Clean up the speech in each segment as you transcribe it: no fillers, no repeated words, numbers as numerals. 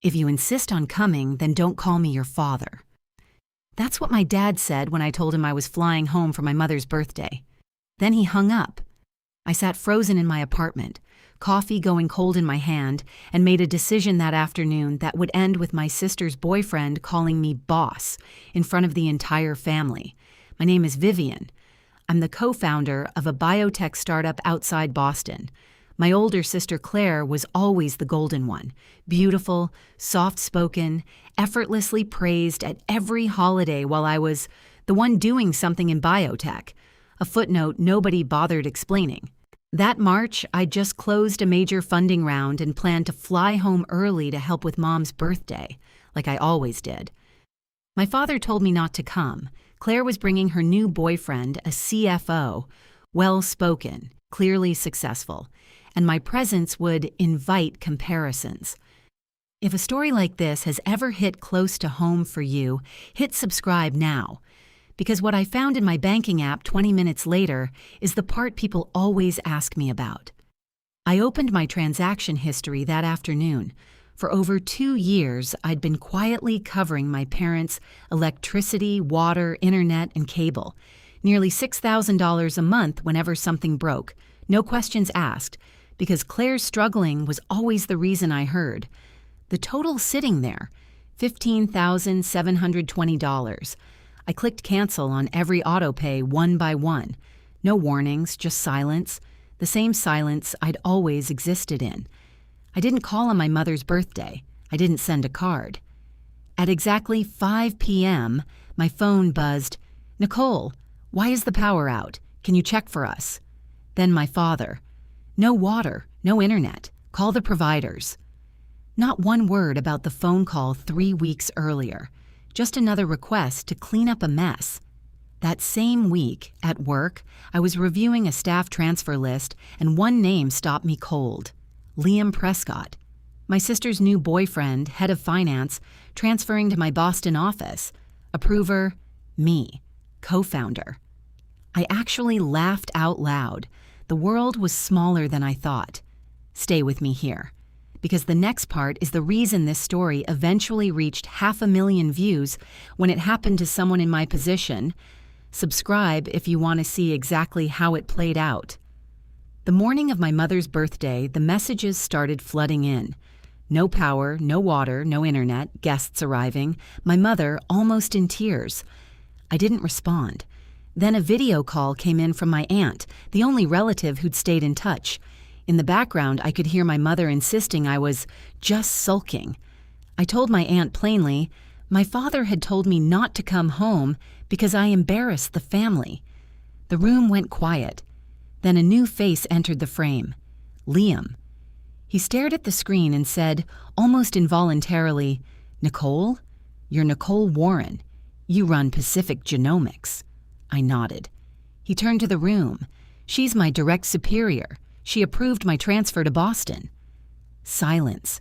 If you insist on coming, then don't call me your father. That's what my dad said when I told him I was flying home for my mother's birthday. Then he hung up. I sat frozen in my apartment, coffee going cold in my hand, and made a decision that afternoon that would end with my sister's boyfriend calling me boss in front of the entire family. My name is Vivian. I'm the co-founder of a biotech startup outside Boston. My older sister Claire was always the golden one, beautiful, soft-spoken, effortlessly praised at every holiday while I was the one doing something in biotech, a footnote nobody bothered explaining. That March, I just closed a major funding round and planned to fly home early to help with Mom's birthday, like I always did. My father told me not to come. Claire was bringing her new boyfriend, a CFO, well-spoken, clearly successful, and my presence would invite comparisons. If a story like this has ever hit close to home for you, hit subscribe now. Because what I found in my banking app 20 minutes later is the part people always ask me about. I opened my transaction history that afternoon. For over 2 years, I'd been quietly covering my parents' electricity, water, internet, and cable. Nearly $6,000 a month whenever something broke. No questions asked, because Claire's struggling was always the reason I heard. The total sitting there, $15,720. I clicked cancel on every autopay one by one. No warnings, just silence. The same silence I'd always existed in. I didn't call on my mother's birthday. I didn't send a card. At exactly 5 p.m., my phone buzzed. "Nicole, why is the power out? Can you check for us?" Then my father. "No water, no internet. Call the providers." Not one word about the phone call 3 weeks earlier. Just another request to clean up a mess. That same week, at work, I was reviewing a staff transfer list and one name stopped me cold. Liam Prescott. My sister's new boyfriend, head of finance, transferring to my Boston office. Approver, me, co-founder. I actually laughed out loud. The world was smaller than I thought. Stay with me here, because the next part is the reason this story eventually reached 500,000 views when it happened to someone in my position. Subscribe if you want to see exactly how it played out. The morning of my mother's birthday, the messages started flooding in. No power, no water, no internet, guests arriving, my mother almost in tears. I didn't respond. Then a video call came in from my aunt, the only relative who'd stayed in touch. In the background, I could hear my mother insisting I was just sulking. I told my aunt plainly, my father had told me not to come home because I embarrassed the family. The room went quiet. Then a new face entered the frame. Liam. He stared at the screen and said, almost involuntarily, "Nicole? You're Nicole Warren. You run Pacific Genomics." I nodded. He turned to the room. "She's my direct superior. She approved my transfer to Boston." Silence.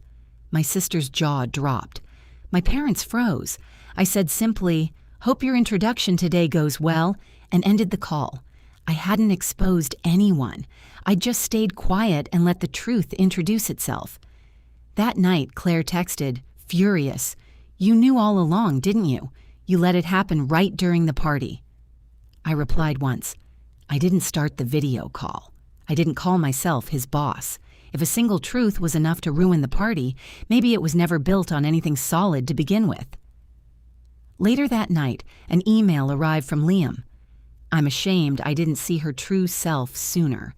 My sister's jaw dropped. My parents froze. I said simply, "Hope your introduction today goes well," and ended the call. I hadn't exposed anyone. I just stayed quiet and let the truth introduce itself. That night, Claire texted, furious, "You knew all along, didn't you? You let it happen right during the party." I replied once, "I didn't start the video call. I didn't call myself his boss. If a single truth was enough to ruin the party, maybe it was never built on anything solid to begin with." Later that night, an email arrived from Liam. "I'm ashamed I didn't see her true self sooner.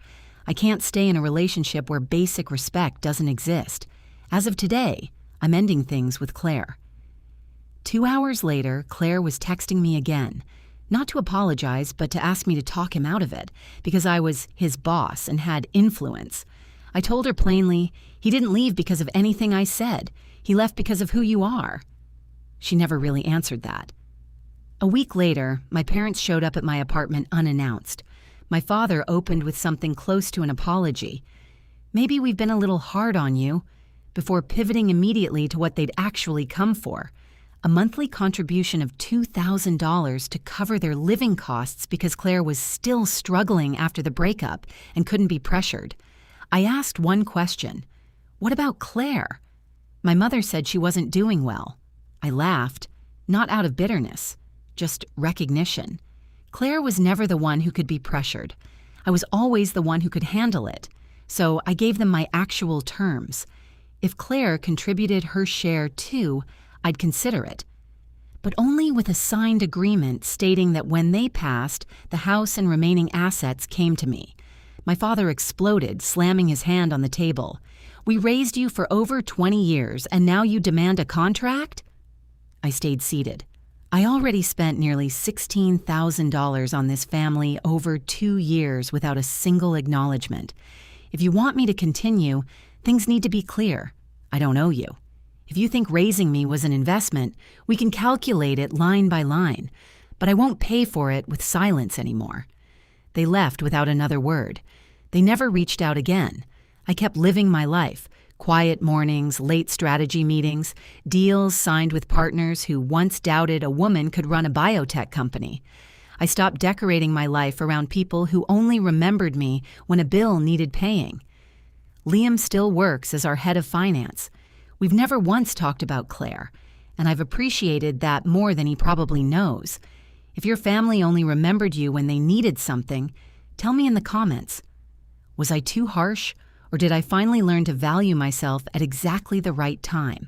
I can't stay in a relationship where basic respect doesn't exist. As of today, I'm ending things with Claire." 2 hours later, Claire was texting me again, not to apologize, but to ask me to talk him out of it, because I was his boss and had influence. I told her plainly, "He didn't leave because of anything I said. He left because of who you are." She never really answered that. A week later, my parents showed up at my apartment unannounced. My father opened with something close to an apology. "Maybe we've been a little hard on you," before pivoting immediately to what they'd actually come for. A monthly contribution of $2,000 to cover their living costs because Claire was still struggling after the breakup and couldn't be pressured. I asked one question. What about Claire? My mother said she wasn't doing well. I laughed, not out of bitterness, just recognition. Claire was never the one who could be pressured. I was always the one who could handle it, so I gave them my actual terms. If Claire contributed her share too, I'd consider it. But only with a signed agreement stating that when they passed, the house and remaining assets came to me. My father exploded, slamming his hand on the table. "We raised you for over 20 years, and now you demand a contract?" I stayed seated. I already spent nearly $16,000 on this family over 2 years without a single acknowledgement. If you want me to continue, things need to be clear. I don't owe you. If you think raising me was an investment, we can calculate it line by line, but I won't pay for it with silence anymore. They left without another word. They never reached out again. I kept living my life. Quiet mornings, late strategy meetings, deals signed with partners who once doubted a woman could run a biotech company. I stopped decorating my life around people who only remembered me when a bill needed paying. Liam still works as our head of finance. We've never once talked about Claire, and I've appreciated that more than he probably knows. If your family only remembered you when they needed something, tell me in the comments. Was I too harsh? Or did I finally learn to value myself at exactly the right time?